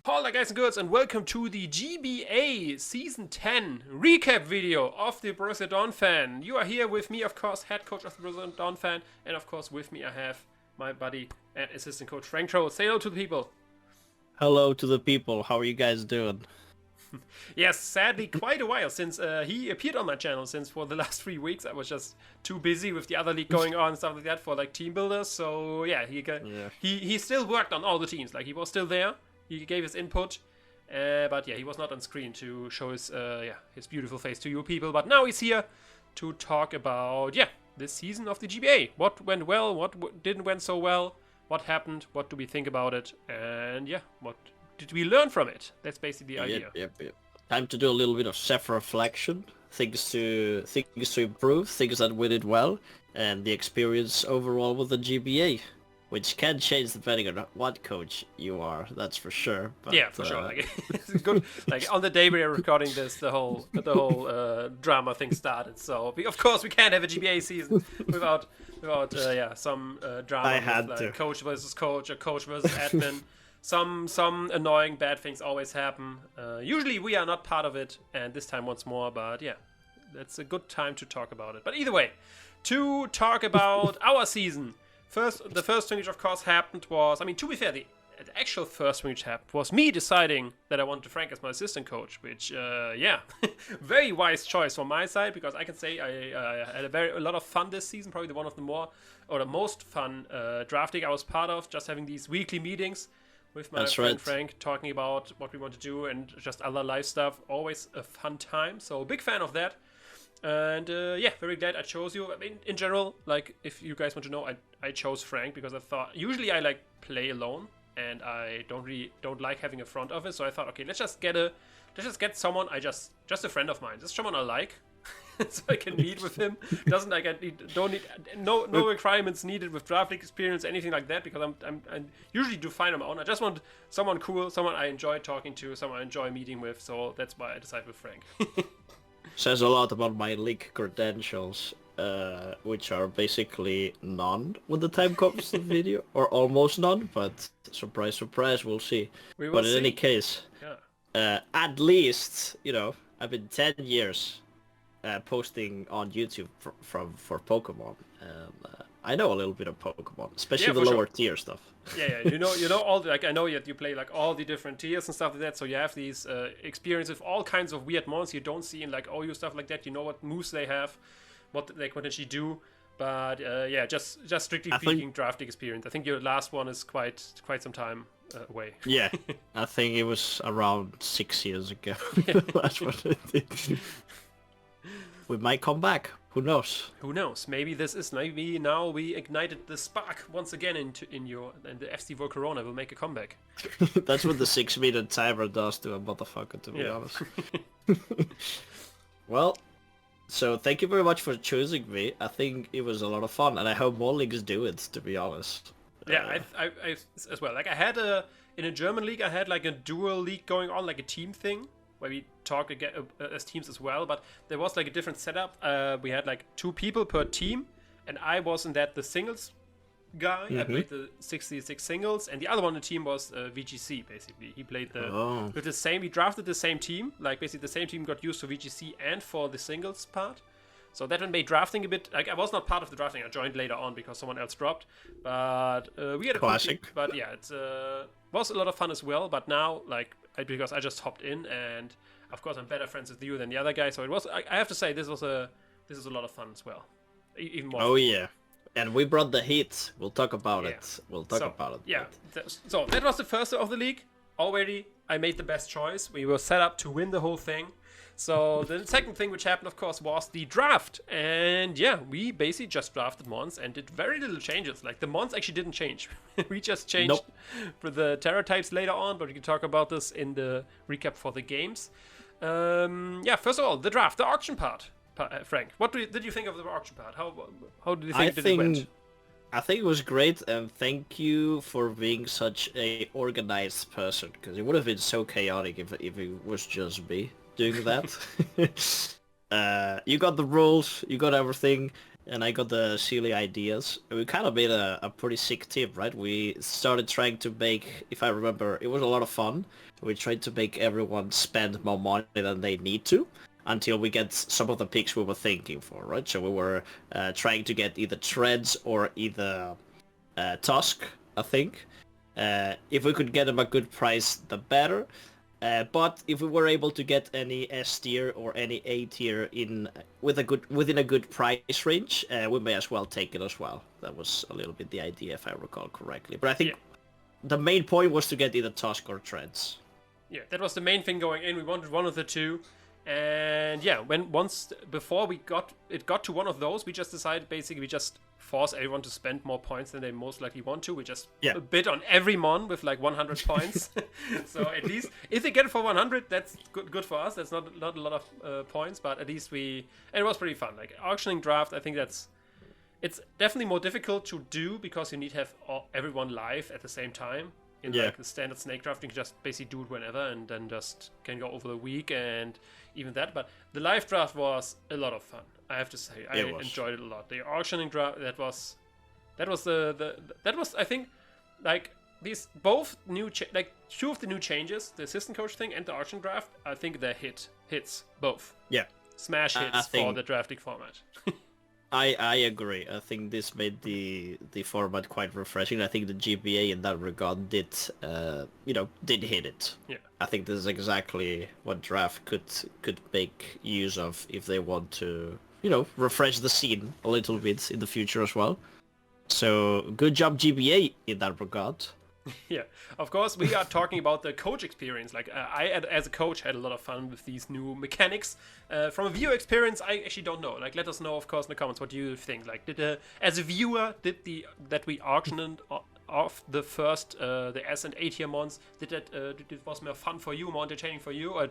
Hola guys and girls, and welcome to the GBA Season 10 recap video of the Borussia Donphan. You are here with me, of course, head coach of the Borussia Donphan, and of course with me I have my buddy and assistant coach FranCTrode. Say hello to the people. Hello to the people, how are you guys doing? Yes, sadly quite a while since he appeared on my channel, since for the last 3 weeks I was just too busy with the other league going on and stuff like that for like team builders. So yeah, he still worked on all the teams, like he was still there. He gave his input, but yeah, he was not on screen to show his beautiful face to you people. But now he's here to talk about this season of the GBA. What went well, what didn't went so well, what happened, what do we think about it, and what did we learn from it? That's basically the idea. Yep. Time to do a little bit of self-reflection, things to improve, things that we did well, and the experience overall with the GBA. Which can change depending on what coach you are, that's for sure. But, yeah, for sure. Like, it's good. Like on the day we are recording this, the whole drama thing started. So of course we can't have a GBA season without some drama. I had with, to. Coach versus coach, or coach versus admin. Some annoying bad things always happen. Usually we are not part of it, and this time once more. But yeah, that's a good time to talk about it. But either way, to talk about our season. The first thing which of course happened was, to be fair, the actual first thing which happened was me deciding that I wanted Frank as my assistant coach, which, very wise choice from my side, because I can say I had a lot of fun this season, probably the most fun draft league I was part of, just having these weekly meetings with my friend Frank, talking about what we want to do and just other life stuff, always a fun time, so big fan of that. And very glad I chose you. In general, like, if you guys want to know, I chose Frank because I thought usually I like play alone and I don't like having a front office. So I thought, okay, let's just get someone just a friend of mine, just someone I like, so I can meet with him. No requirements needed with draft league experience, anything like that, because I usually do fine on my own. I just want someone cool, someone I enjoy talking to, someone I enjoy meeting with. So that's why I decided with Frank. Says a lot about my league credentials, which are basically none when the time comes to the video, or almost none, but surprise, surprise, we'll see. But in any case, at least, I've been 10 years posting on YouTube for Pokémon, and I know a little bit of Pokémon, especially the lower tier stuff. Yeah, you know all the, like, I know that you play like all the different tiers and stuff like that, so you have these experiences with all kinds of weird mons you don't see in like OU stuff like that. You know what moves they have, what they potentially do, but just strictly speaking, draft experience. I think your last one is quite some time away. Yeah, I think it was around 6 years ago. That's what I did. We might come back. Who knows? Who knows? Maybe now we ignited the spark once again and the FC Volcarona will make a comeback. That's what the 6-minute timer does to a motherfucker, to be honest. Well, so thank you very much for choosing me. I think it was a lot of fun, and I hope more leagues do it, to be honest. Yeah, I as well. Like, I had in a German league, I had like a dual league going on, like a team thing, where we talk again as teams as well, but there was like a different setup. We had like 2 people per team, and I wasn't the singles guy. I played the 66 singles, and the other one on the team was VGC, basically. He played with the same, we drafted the same team, like basically the same team got used for VGC and for the singles part. So that one made drafting a bit, like, I was not part of the drafting, I joined later on because someone else dropped, but we had a classic. But yeah, it was a lot of fun as well, but now, like, because I just hopped in, and of course I'm better friends with you than the other guy, so it was, I have to say, this is a lot of fun as well. Even more. Oh yeah, and we brought the heat. We'll talk about it. We'll talk about it. Yeah, so that was the first of the league. Already, I made the best choice. We were set up to win the whole thing. So the second thing which happened, of course, was the draft. And yeah, we basically just drafted mons and did very little changes. Like, the mons actually didn't change. We just changed for the Terra types later on, but we can talk about this in the recap for the games. First of all, the draft, the auction part. Frank, what did you think of the auction part? How did you think it went? I think it was great, and thank you for being such a organized person, because it would have been so chaotic if it was just me doing that. You got the rules, you got everything, and I got the silly ideas. We kind of made a pretty sick team, right? We started trying to make, if I remember, it was a lot of fun. We tried to make everyone spend more money than they need to until we get some of the picks we were thinking for, right? So we were trying to get either Treads or either Tusk, I think. If we could get them a good price, the better. But if we were able to get any S tier or any A tier within a good price range, we may as well take it as well. That was a little bit the idea, if I recall correctly. But I think the main point was to get either Tusk or Treads. Yeah, that was the main thing going in. We wanted one of the two. And yeah, before we got to one of those, we just decided basically we just force everyone to spend more points than they most likely want to. We just bid on every mon with like 100 points. So at least if they get it for 100, that's good for us. That's not a lot of points, but at least and it was pretty fun. Like auctioning draft, I think it's definitely more difficult to do because you need to have everyone live at the same time. In like the standard snake draft, you can just basically do it whenever and then just can go over the week and even that. But the live draft was a lot of fun. I have to say, I enjoyed it a lot. The auctioning draft, that was I think like these both new two of the new changes, the assistant coach thing and the auction draft. I think they're hits both. Yeah, smash hits for the drafting format. I agree. I think this made the format quite refreshing. I think the GBA in that regard did hit it. Yeah. I think this is exactly what draft could make use of if they want to, refresh the scene a little bit in the future as well. So good job GBA in that regard. Yeah, of course, we are talking about the coach experience. Like, I, as a coach, had a lot of fun with these new mechanics. From a viewer experience, I actually don't know. Like, let us know, of course, in the comments. What do you think? Like, as a viewer, that we auctioned off the first the S and A tier mons? Did it was more fun for you, more entertaining for you, or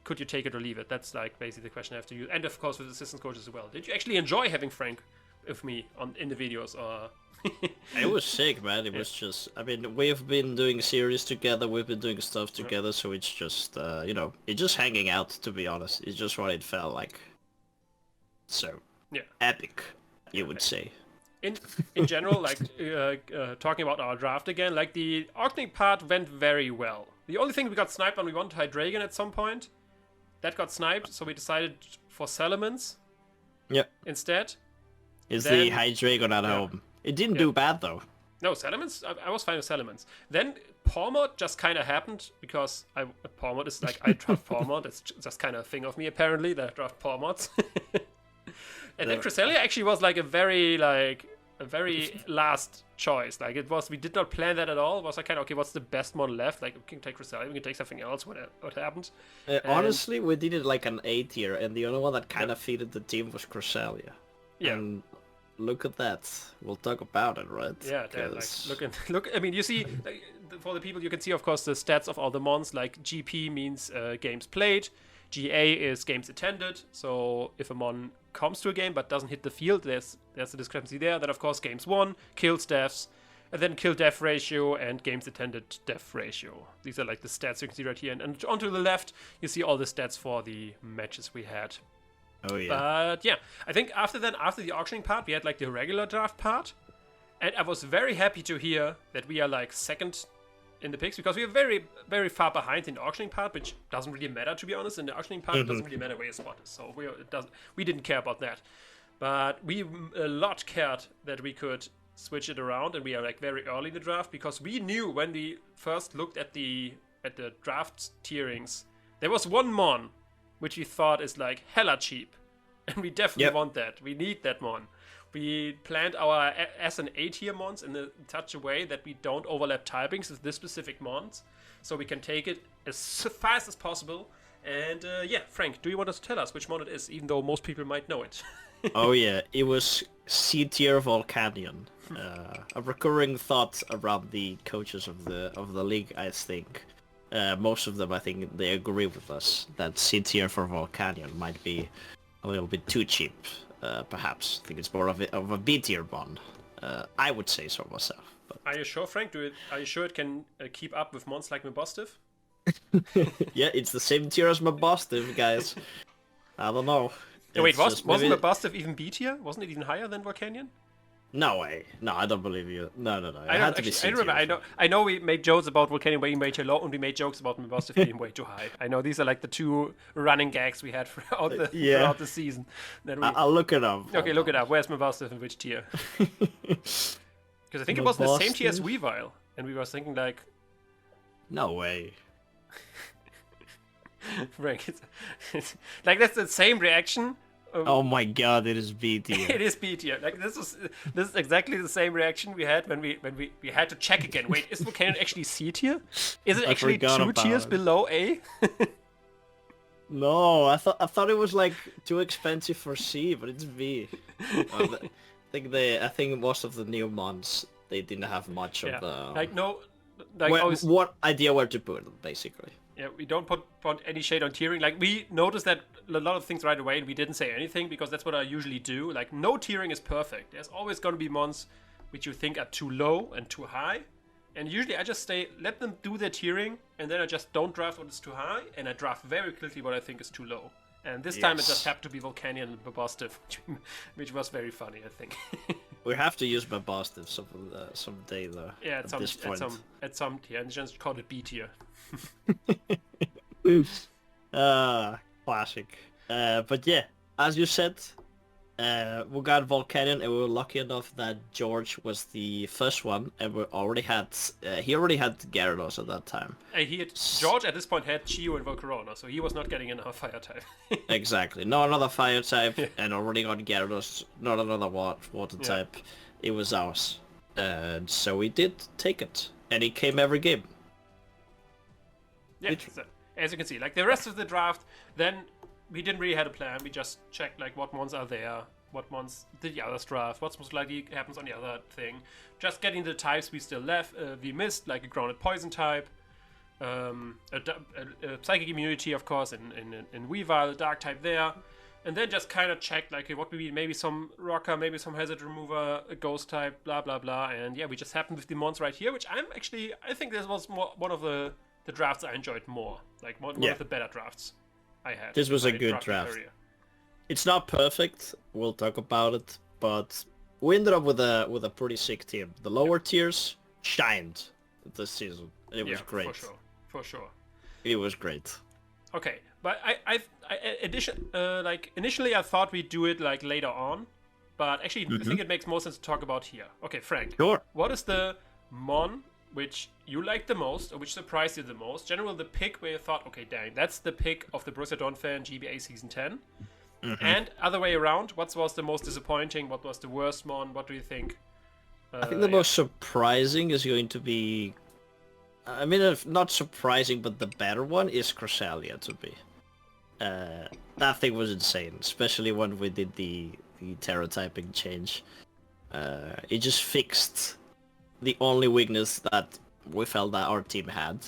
could you take it or leave it? That's like basically the question I have to use. And of course, with assistant coaches as well. Did you actually enjoy having Frank with me in the videos, or? It was sick, man. It was just, we've been doing series together, we've been doing stuff together, so it's just, it's just hanging out, to be honest. It's just what it felt like. So, epic, you would say. In general, like, talking about our draft again, like, the auctioning part went very well. The only thing we got sniped on, we wanted Hydreigon at some point. That got sniped, so we decided for Salamence instead. Is the Hydreigon at home? It didn't do bad, though. No, Salamence, I was fine with Salamence. Then Pawmod just kind of happened, because Pawmod is like, I draft Pawmod. It's just kind of a thing of me, apparently, that I draft Pawmods. And then Cresselia actually was like a very last choice. Like, we did not plan that at all. It was like, okay, what's the best model left? Like, we can take Cresselia, we can take something else, what happened. Honestly, we did it like an A tier, and the only one that kind of fitted the team was Cresselia. Yeah. And look at that. We'll talk about it, right? Yeah, look. I mean, you see, for the people, you can see, of course, the stats of all the mons. Like, GP means games played. GA is games attended. So if a mon comes to a game but doesn't hit the field, there's a discrepancy there. Then, of course, games won, kills, deaths, and then kill-death ratio and games attended death ratio. These are like the stats you can see right here. And onto the left, you see all the stats for the matches we had. Oh yeah. But yeah, I think after the auctioning part, we had like the regular draft part, and I was very happy to hear that we are like second in the picks, because we are very, very far behind in the auctioning part, which doesn't really matter, to be honest. In the auctioning part, it doesn't really matter where your spot is, so we didn't care about that. But we a lot cared that we could switch it around, and we are like very early in the draft, because we knew when we first looked at the draft tierings, there was one mon which we thought is like hella cheap, and we definitely want that. We need that mon. We planned our S and A tier mons in such a way that we don't overlap typings with this specific mons, so we can take it as fast as possible. And Frank, do you want to tell us which mon it is, even though most people might know it? Oh yeah, it was C tier Volcanion. A recurring thought around the coaches of the league, I think. Most of them, I think, they agree with us that C tier for Volcanion might be a little bit too cheap. Perhaps I think it's more of a B tier bond. I would say so myself. But... Are you sure, Frank? Are you sure it can keep up with mons like Mabostiv? Yeah, it's the same tier as Mabostiv, guys. I don't know. Yeah, wait, It's just wasn't maybe- Mabosstiff even B tier? Wasn't it even higher than Volcanion? No way. No, I don't believe you. No. It I had don't to be actually. I remember. C-tier. I know. We made jokes about Volcanion being way too low, and we made jokes about Mabosstiff being way too high. I know these are like the two running gags we had throughout the season. That we... I'll look it up. Okay, look it up. Where's Mabosstiff in which tier? Because I think it was in the same tier as Weavile, and we were thinking like, No way. Frank, it's like that's the same reaction. Oh my god, it is B tier. It is B tier. Like this is exactly the same reaction we had when we had to check again. Wait, is Volcanion actually C tier? Is it actually two tiers below A? No, I thought it was like too expensive for C, but it's B. I think most of the new mons they didn't have much of the what idea where to put it, basically. Yeah, we don't put any shade on tiering. Like, we noticed that a lot of things right away, and we didn't say anything, because that's what I usually do. Like, no tiering is perfect. There's always going to be mons which you think are too low and too high. And usually I just let them do their tiering, and then I just don't draft what is too high, and I draft very quickly what I think is too low. And this time it just happened to be Volcanion and Mabosstiff, which was very funny, I think. We have to use Mabosstiff someday, though. Yeah, at some tier, and just call it B tier. Oops. Classic. But yeah, as you said, we got Volcanion, and we were lucky enough that George was the first one, and he already had Gyarados at that time. George at this point had Chio and Volcarona, so he was not getting another fire type. Exactly, not another fire type, and already got Gyarados, not another water type. It was ours, and so we did take it, and it came every game. Yeah, so, as you can see, like the rest of the draft, then we didn't really have a plan. We just checked like what mons are there, what mons did the others draft, what's most likely happens on the other thing. Just getting the types we still left, we missed, like a grounded poison type, a psychic immunity, of course, in Weavile, a dark type there. And then just kind of checked like what would be maybe some rocker, maybe some hazard remover, a ghost type, blah blah blah. And yeah, we just happened with the mons right here, which I think this was one of the drafts I enjoyed more, like one of the better drafts I had. This was a good draft. It's not perfect, we'll talk about it, but we ended up with a pretty sick team. The lower tiers shined this season. It was great. For sure. It was great. Okay, but initially I thought we'd do it like later on, but actually I think it makes more sense to talk about here. Okay, Frank. Sure. What is the mon which you liked the most, or which surprised you the most? Generally, the pick where you thought, okay, dang, that's the pick of the Borussia Donphan GBA Season 10. And other way around, what was the most disappointing? What was the worst mon? What do you think? I think the most surprising is going to be... I mean, not surprising, but the better one is Cresselia to be. That thing was insane, especially when we did the Terra typing change. It just fixed the only weakness that we felt that our team had.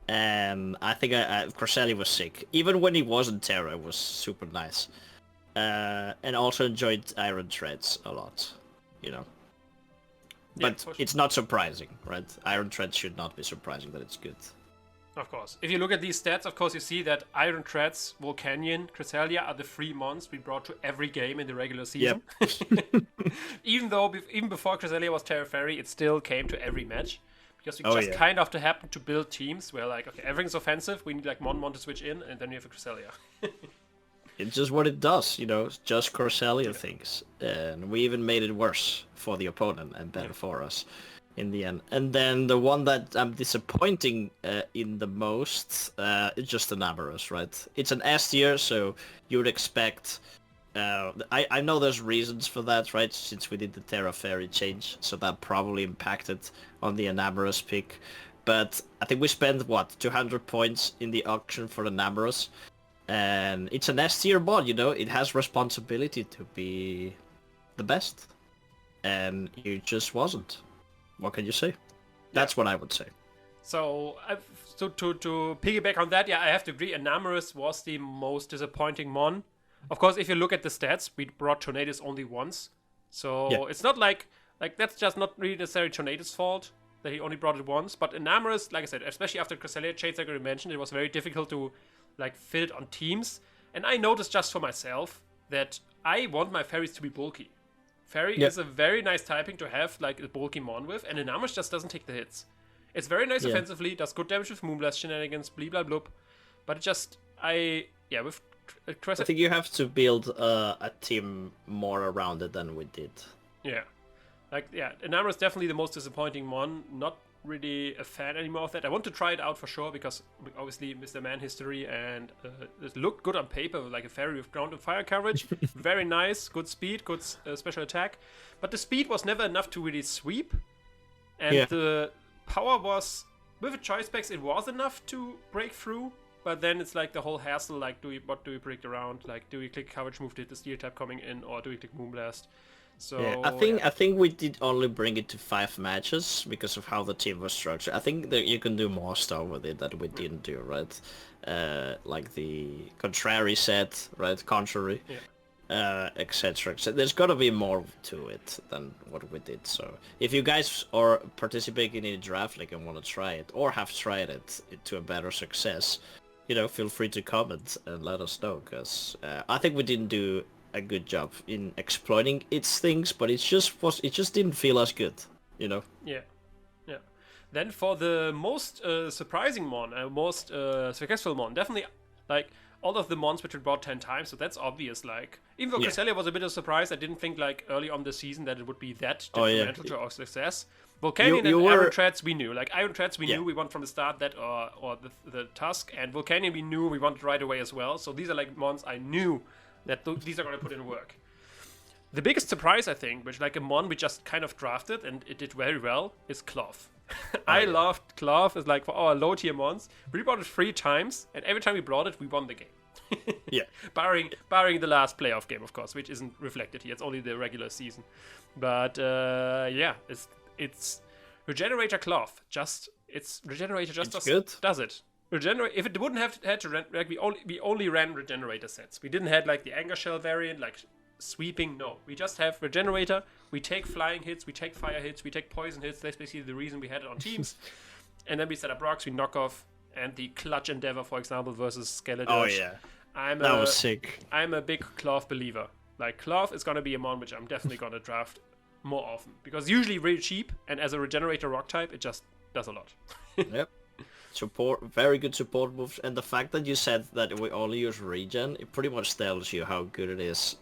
And I think Cresselia was sick. Even when he wasn't Terra, it was super nice. And also enjoyed Iron Treads a lot, you know. But it's not surprising, right? Iron Treads should not be surprising that it's good. Of course. If you look at these stats, of course, you see that Iron Treads, Volcanion, Cresselia are the 3 mons we brought to every game in the regular season. Yep. Even before Cresselia was Terra Fairy, it still came to every match. Because we kind of happened to build teams where, like, okay, everything's offensive, we need, like, Mon to switch in, and then we have a Cresselia. It's just what it does, you know, it's just Cresselia things. And we even made it worse for the opponent and better for us in the end. And then the one that I'm disappointing in the most is just the Namarus, right? It's an S tier, so you would expect... I know there's reasons for that, right? Since we did the Terra Fairy change, so that probably impacted on the Namarus pick. But I think we spent, 200 points in the auction for the Namarus. And it's an S tier mod, you know, it has responsibility to be the best. And you just wasn't. What can you say? That's what I would say. So to piggyback on that, I have to agree, Namarus was the most disappointing mon. Of course, if you look at the stats, we brought Tornadus only once. So it's not like that's just not really necessarily Tornadus' fault that he only brought it once. But Namarus, like I said, especially after Cresselia change, like I mentioned, it was very difficult to like fit it on teams. And I noticed just for myself that I want my fairies to be bulky. Fairy is a very nice typing to have like a bulky mon with, and Enamorus just doesn't take the hits. It's very nice offensively, does good damage with Moonblast shenanigans, blah blah blah. But it just, with Crest... I think you have to build a team more around it than we did. Yeah. Enamorus is definitely the most disappointing one. Not really a fan anymore of that. I want to try it out for sure, because obviously Mr. Man history, and it looked good on paper, like a fairy with ground and fire coverage. Very nice, good speed, good special attack. But the speed was never enough to really sweep. And the power was, with a choice specs, it was enough to break through. But then it's like the whole hassle, like what do we predict around? Like, do we click coverage move to hit the steel type coming in, or do we click Moonblast? So I think we did only bring it to 5 matches because of how the team was structured. I think that you can do more stuff with it that we didn't do, right? Like the contrary set, right? Contrary, etc. There's got to be more to it than what we did. So if you guys are participating in a draft league and want to try it, or have tried it to a better success, feel free to comment and let us know, because I think we didn't do a good job in exploiting its things, but it just didn't feel as good, Yeah. Then for the most surprising mon, most successful mon, definitely like all of the mons which we brought 10 times, so that's obvious. Like, even though Cresselia was a bit of a surprise, I didn't think like early on the season that it would be that detrimental to our success. Volcanion and Iron Treads we knew. Like Iron Treads we knew we want from the start that or the Tusk, and Volcanion we knew we wanted right away as well. So these are like mons I knew that these are going to put in work. The biggest surprise, I think, which like a mon we just kind of drafted and it did very well, is Cloth. I loved Cloth. It's like for our low tier mons. We brought it 3 times, and every time we brought it, we won the game. Barring the last playoff game, of course, which isn't reflected here. It's only the regular season. But it's Regenerator Cloth. Regenerator does it. If it wouldn't have had to run, like we only ran Regenerator sets. We didn't have like the Anger Shell variant, like sweeping. No, we just have Regenerator. We take flying hits, we take fire hits, we take poison hits. That's basically the reason we had it on teams. And then we set up rocks, we knock off, and the Clutch Endeavor, for example, versus Skeleton. Oh yeah, that was sick. I'm a big Cloth believer. Like Cloth is gonna be a mon which I'm definitely gonna draft more often, because usually really cheap, and as a Regenerator rock type, it just does a lot. Yep. Very good support moves, and the fact that you said that we only use regen, it pretty much tells you how good it is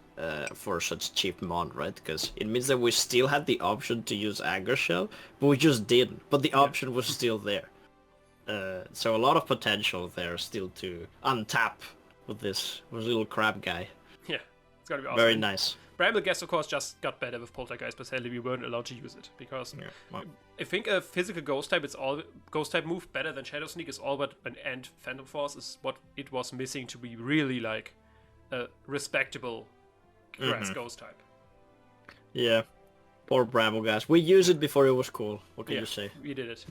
for such cheap mon, right? Because it means that we still had the option to use Anger Shell, but we just didn't. But the option was still there. So a lot of potential there still to untap with this little crab guy. Yeah, it's gonna be awesome. Very nice. Brambleghast, of course, just got better with Poltergeist, but sadly we weren't allowed to use it, because I think a physical Ghost type move better than Shadow Sneak is all but and Phantom Force is what it was missing to be really like a respectable grass Ghost type. Yeah. Poor Brambleghast. We used it before it was cool. What can you say? We did it.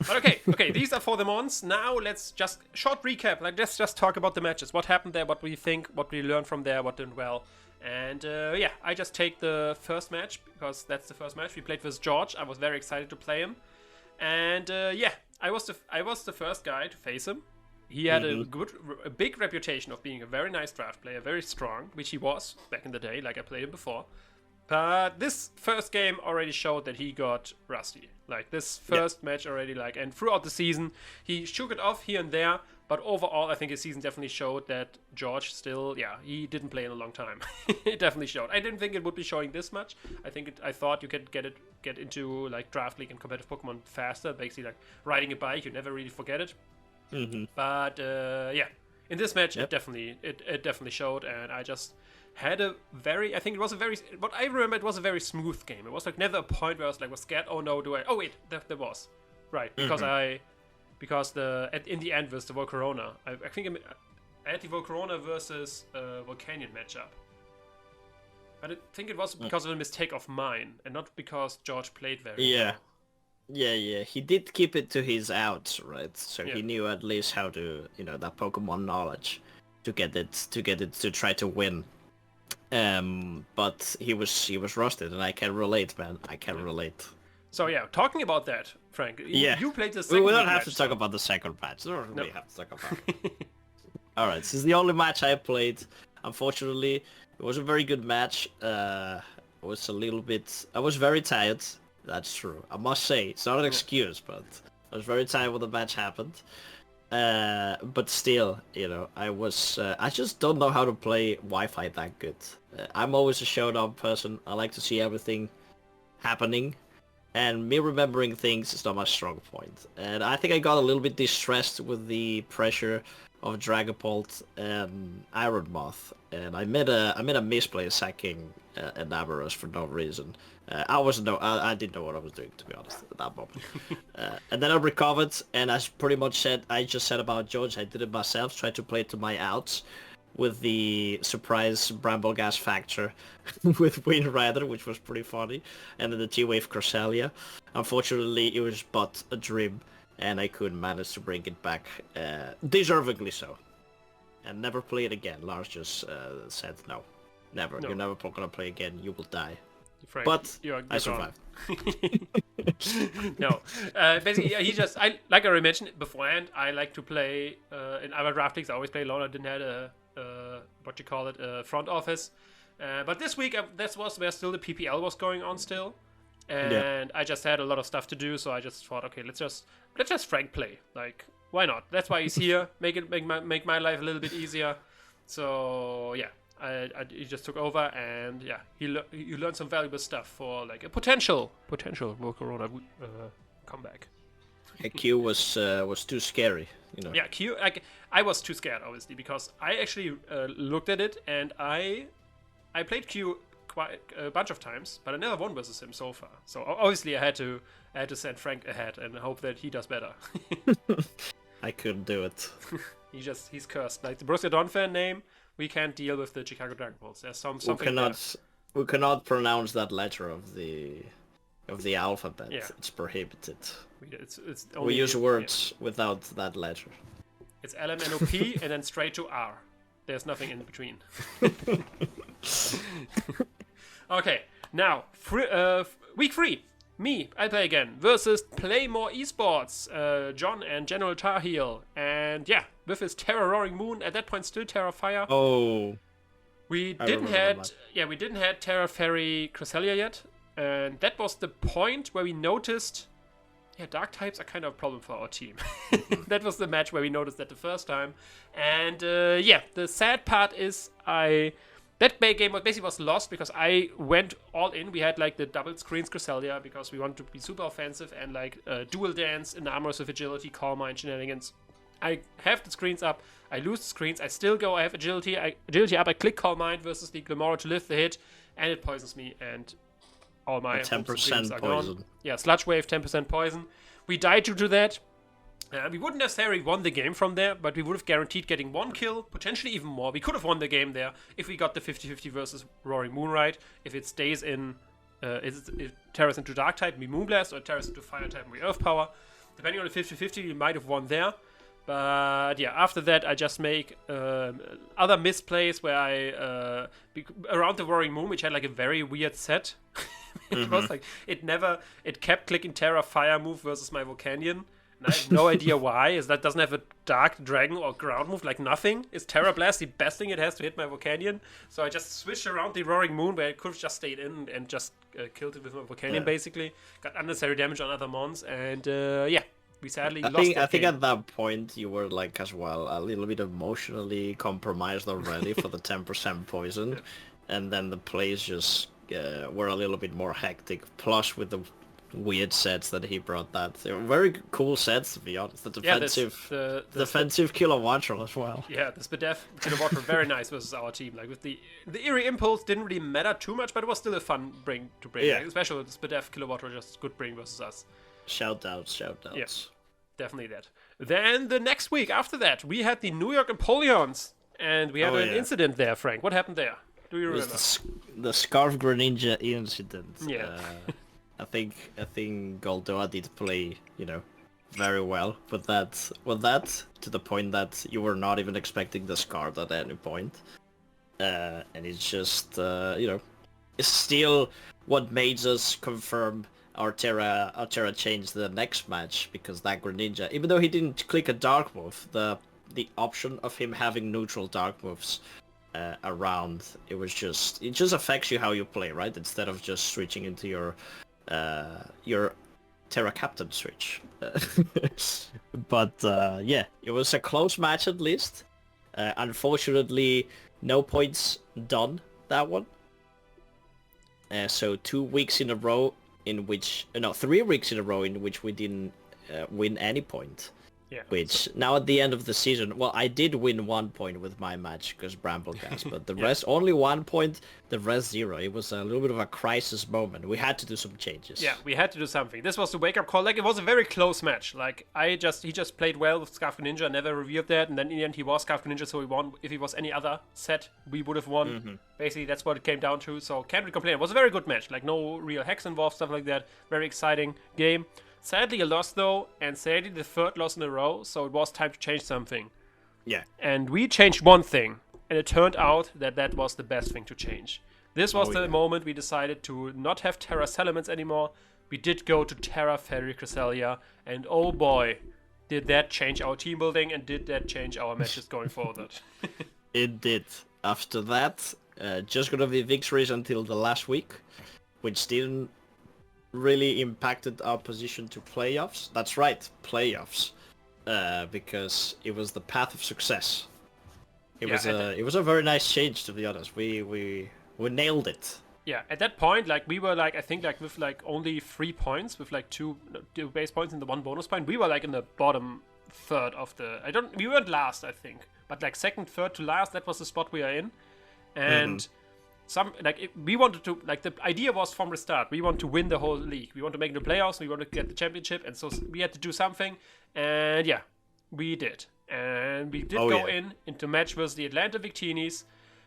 But okay, these are for the mons. Now let's just short recap. Like, let's just talk about the matches. What happened there? What we think? What we learned from there? What did well? And I just take the first match, because that's the first match we played with George. I was very excited to play him, and I was the first guy to face him. He had a big reputation of being a very nice draft player, very strong, which he was back in the day. Like, I played him before. But this first game already showed that he got rusty. Like, this first match already, like, and throughout the season, he shook it off here and there. But overall, I think his season definitely showed that George still, he didn't play in a long time. It definitely showed. I didn't think it would be showing this much. I thought you could get into, like, draft league and competitive Pokemon faster. Basically, like, riding a bike, you never really forget it. But in this match, it definitely showed, and I just had a very, what I remember, it was a very smooth game. It was like never a point where I was like, scared. Oh no, oh wait, there was, right, because in the end was the Volcarona. I think I had the Volcarona versus Volcanion matchup, but I think it was because of a mistake of mine and not because George played very well. Yeah, he did keep it to his outs, right? So he knew at least how to, that Pokemon knowledge to get it to try to win. But he was rusted, and I can relate, man. I can relate. So talking about that, Frank, you played the second match. We don't have to talk about the second match. We have to talk about it. Alright, this is the only match I played. Unfortunately, It was a very good match. I was very tired. That's true. I must say, it's not an excuse, but I was very tired when the match happened. But still, I just don't know how to play Wi-Fi that good. I'm always a showdown person. I like to see everything happening, and me remembering things is not my strong point. And I think I got a little bit distressed with the pressure of Dragapult and Iron Moth, and I made a misplay sacking Enamoros for no reason. I didn't know what I was doing, to be honest, at that moment. And then I recovered, and as pretty much I just said about George, I did it myself, tried to play to my outs with the surprise Bramblegas factor with Wind Rider, which was pretty funny, and then the T-Wave Cresselia. Unfortunately, it was but a dream, and I couldn't manage to bring it back, deservedly so. And never play it again. Lars just said no. Never. No. You're never gonna play again, you will die. Frank, but you're I survived. No, basically, I like I mentioned beforehand. I like to play in other draft leagues. I always play alone. I didn't have a front office. But this week, that was where still the PPL was going on still, and I just had a lot of stuff to do. So I just thought, okay, let's just Frank play. Like, why not? That's why he's here. Make my life a little bit easier. So yeah. He just took over, and yeah, you learned some valuable stuff for like a potential Corona comeback. Yeah, Q was too scary, Yeah, Q. I was too scared, obviously, because I actually looked at it, and I played Q quite a bunch of times, but I never won versus him so far. So obviously, I had to send Frank ahead and hope that he does better. I couldn't do it. He's cursed. Like the Borussia Donphan name. We can't deal with the Chicago Dragapults. There's something we cannot pronounce that letter of the alphabet. Yeah. It's prohibited. We use words without that letter. It's LMNOP and then straight to R. There's nothing in between. Okay, now week 3. I play again versus Play More Esports, John and General Tarheel, and yeah, with his Terra Roaring Moon, at that point still Terra Fire. Oh, we didn't had Terra Fairy Cresselia yet, and that was the point where we noticed, Dark types are kind of a problem for our team. That was the match where we noticed that the first time, and the sad part is that game was lost because I went all in. We had like the double screens Cresselia because we wanted to be super offensive and like dual dance in armors with agility, Calm Mind, shenanigans. I have the screens up. I lose the screens. I still go. I have agility. Agility up. I click Calm Mind versus the Glamora to lift the hit, and it poisons me. And all my 10% are poison. Gone. Yeah, Sludge Wave, 10% poison. We died due to that. We wouldn't necessarily won the game from there, but we would have guaranteed getting 1 kill, potentially even more. We could have won the game there if we got the 50-50 versus Roaring Moon right. If it stays in, it Terras into Dark type, we Moonblast, or Terras into Fire type, we Earth Power. Depending on the 50-50, we might have won there. But yeah, after that, I just make other misplays where I around the Roaring Moon, which had like a very weird set. It was like it kept clicking Terra Fire move versus my Volcanion. And I have no idea why. Is that doesn't have a Dark Dragon or ground move, like nothing. Is Terra Blast the best thing it has to hit my Volcanion? So I just switched around the Roaring Moon where it could have just stayed in and just killed it with my Volcanion, basically. Got unnecessary damage on other mons, and we sadly lost I think at that point you were like as well a little bit emotionally compromised already for the 10% poison, and then the plays just were a little bit more hectic. Plus with the weird sets that he brought, that they were very cool sets, to be honest. The defensive Kilowattrel as well. Yeah, the Spadef Kilowattrel very nice versus our team. Like with the Eerie Impulse didn't really matter too much, but it was still a fun bring to bring. Yeah. Like, especially with the Spadef Kilowattrel, just good bring versus us. Shout outs. Yes, definitely that. Then the next week after that, we had the New York Empoleons, and we had an incident there, Frank. What happened there? Do you remember? The Scarf Greninja incident. Yeah. I think Goldoa did play, very well with that to the point that you were not even expecting the Scarf at any point. And it's just, it's still what made us confirm our Terra change the next match, because that Greninja, even though he didn't click a dark move, the option of him having neutral dark moves around. It just affects you how you play, right? Instead of just switching into your Terra Captain switch. But yeah, it was a close match at least. Unfortunately, no points done that one. So 2 weeks in a row in which... No, 3 weeks in a row in which we didn't win any point. Yeah. Which, now at the end of the season... Well, I did win 1 point with my match because Bramblecast, but the rest, only 1 point, the rest 0. It was a little bit of a crisis moment. We had to do some changes. Yeah, we had to do something. This was the wake-up call. Like, it was a very close match. Like, he just played well with Scarf Ninja, never revealed that, and then in the end he was Scarf Ninja, so he won. If he was any other set, we would have won. Mm-hmm. Basically, that's what it came down to, so can't really complain. It was a very good match. Like, no real hacks involved, stuff like that. Very exciting game. Sadly, a loss, though, and sadly, the 3rd loss in a row, so it was time to change something. Yeah. And we changed one thing, and it turned out that was the best thing to change. This was the moment we decided to not have Terra Salamence anymore. We did go to Terra Fairy Cresselia, and oh boy, did that change our team building, and did that change our matches going forward. It did. After that, just gonna be victories until the last week, which didn't really impacted our position to playoffs. That's right, playoffs, because it was the path of success. It was a very nice change, to be honest. We nailed it. Yeah, at that point, like, we were like, I think, like, with like only 3 points, with like two base points and the 1 bonus point. We were like in the bottom third of the. We weren't last, I think, but like 2nd, 3rd to last. That was the spot we are in, and. We wanted to, like, the idea was from the start, we want to win the whole league. We want to make the playoffs, we want to get the championship, and so we had to do something, and yeah, we did. And we did go into match with the Atlanta Victinis.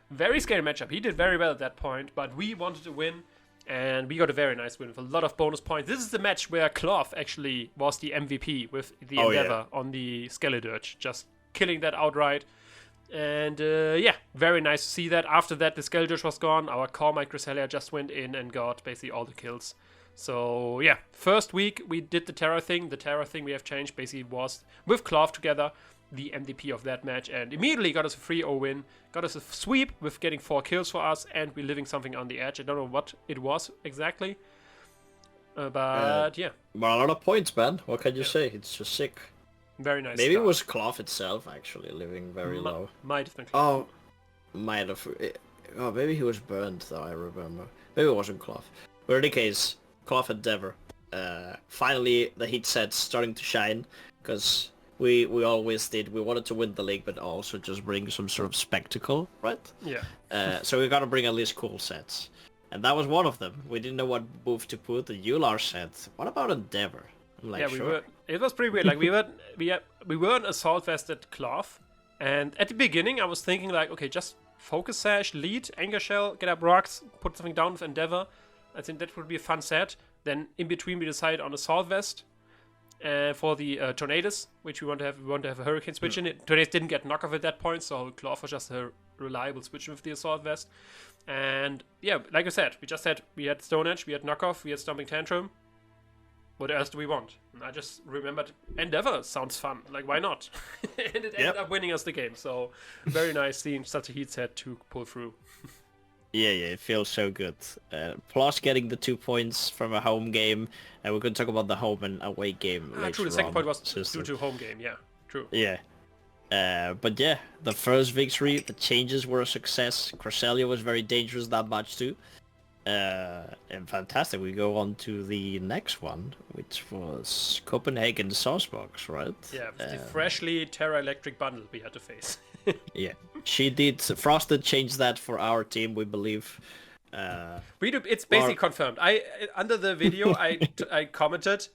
Very scary matchup. He did very well at that point, but we wanted to win, and we got a very nice win with a lot of bonus points. This is the match where Cloth actually was the MVP with the Endeavor on the Skeledirge, just killing that outright. And yeah, very nice to see that. After that, the Skeledirge was gone. Our Cormite Cresselia just went in and got basically all the kills. So yeah, first week we did the Terra thing. The Terra thing we have changed basically was with Cloth together, the MVP of that match, and immediately got us a 3-0 win. Got us a sweep with getting 4 kills for us, and we're living something on the edge. I don't know what it was exactly, but yeah. Well, a lot of points, man. What can you say? It's just sick. Very nice. Maybe it was Cloth itself, actually, living very low. Might have been Cloth. Oh, might have. Oh, maybe he was burned, though, I remember. Maybe it wasn't Cloth. But in any case, Cloth Endeavor. Finally, the heat set's starting to shine, because we always did. We wanted to win the league, but also just bring some sort of spectacle, right? Yeah. So we gotta bring at least cool sets. And that was one of them. We didn't know what move to put. The Eular set. What about Endeavor? Like, yeah, it was pretty weird. Like, we were an assault vested Cloth, and at the beginning I was thinking like, okay, just focus sash, lead, anger shell, get up rocks, put something down with Endeavor. I think that would be a fun set. Then in between we decided on assault vest for the Tornadus, which we want to have. We want to have a Hurricane switch in it. Tornadus didn't get knockoff at that point, so Cloth was just a reliable switch with the assault vest. And yeah, like I said, we had Stone Edge, we had knockoff, we had Stomping Tantrum. What else do we want? And I just remembered Endeavor sounds fun. Like, why not? And it ended up winning us the game. So very nice seeing such a heat set to pull through. Yeah, it feels so good. Plus getting the 2 points from a home game. And we're going to talk about the home and away game later. True, the second point was due to home game. Yeah, true. Yeah. But yeah, the first victory, the changes were a success. Cresselia was very dangerous that match too. And fantastic. We go on to the next one, which was Copenhagen Sawsbucks, right? Yeah, the freshly Terra Electric bundle we had to face. Yeah, she did. Frosted changed that for our team, we believe. It's basically confirmed. Under the video, I commented,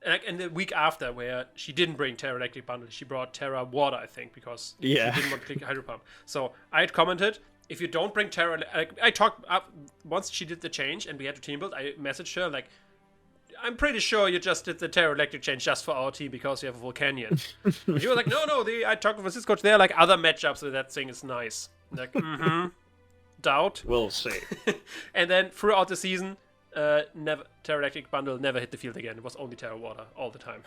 and the week after, where she didn't bring Terra Electric bundle, she brought Terra Water, I think, because she didn't want to click Hydro Pump. So I had commented, if you don't bring Terra, I talked up once she did the change and we had to team build. I messaged her like, I'm pretty sure you just did the Terra Electric change just for our team because you have a Volcanion. And she was like, no, I talked to Francisco. There are like other matchups where that thing is nice. I'm like, doubt. We'll see. And then throughout the season, never Terra Electric bundle never hit the field again. It was only Terra Water all the time.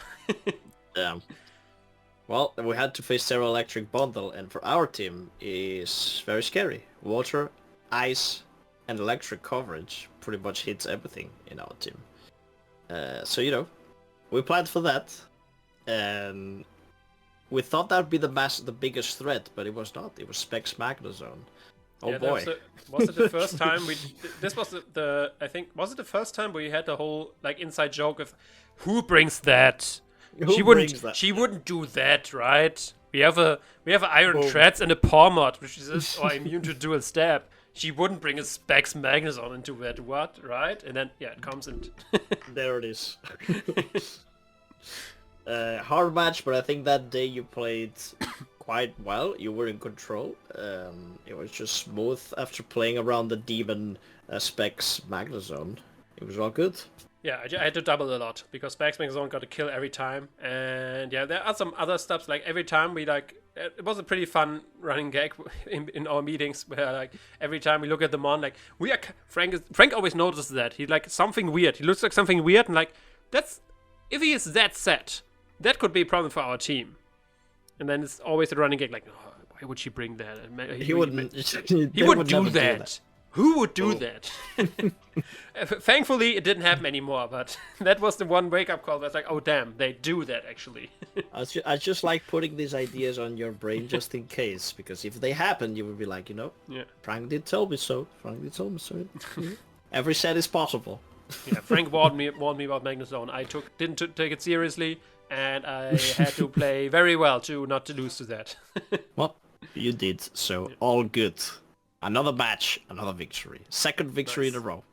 Yeah. Well, we had to face Terra Electric Bundle, and for our team is very scary. Water, ice, and electric coverage pretty much hits everything in our team. So we planned for that, and we thought that'd be the biggest threat, but it was not. It was Specs Magnezone. Oh yeah, boy! Was it the first time we? This was I think was it the first time we had the whole like inside joke of who brings that? She wouldn't do that, right? We have a Iron Treads and a Pawmod, which is immune to dual stab. She wouldn't bring a Specs Magnezone into that, what, right? And then it comes and there it is. Hard match, but I think that day you played quite well. You were in control. It was just smooth after playing around the Demon Specs Magnezone. It was all good. Yeah, I had to double a lot because Specs Magnezone got a kill every time, and yeah, there are some other stuff like every time we like. It was a pretty fun running gag in our meetings where like every time we look at the mon, like Frank always notices that he like something weird. He looks like something weird, and like that's if he is that set, that could be a problem for our team. And then it's always a running gag like, oh, why would she bring that? He wouldn't. He would do that. Who would do that? Thankfully, it didn't happen anymore, but that was the one wake-up call. That's like, oh, damn, they do that, actually. I just like putting these ideas on your brain just in case, because if they happen, you would be like, Frank did tell me so. Every set is possible. Yeah, Frank warned me about Magnezone. I didn't take it seriously, and I had to play very well not to lose to that. Well, you did, so all good. Another match, another victory. Second victory in a row.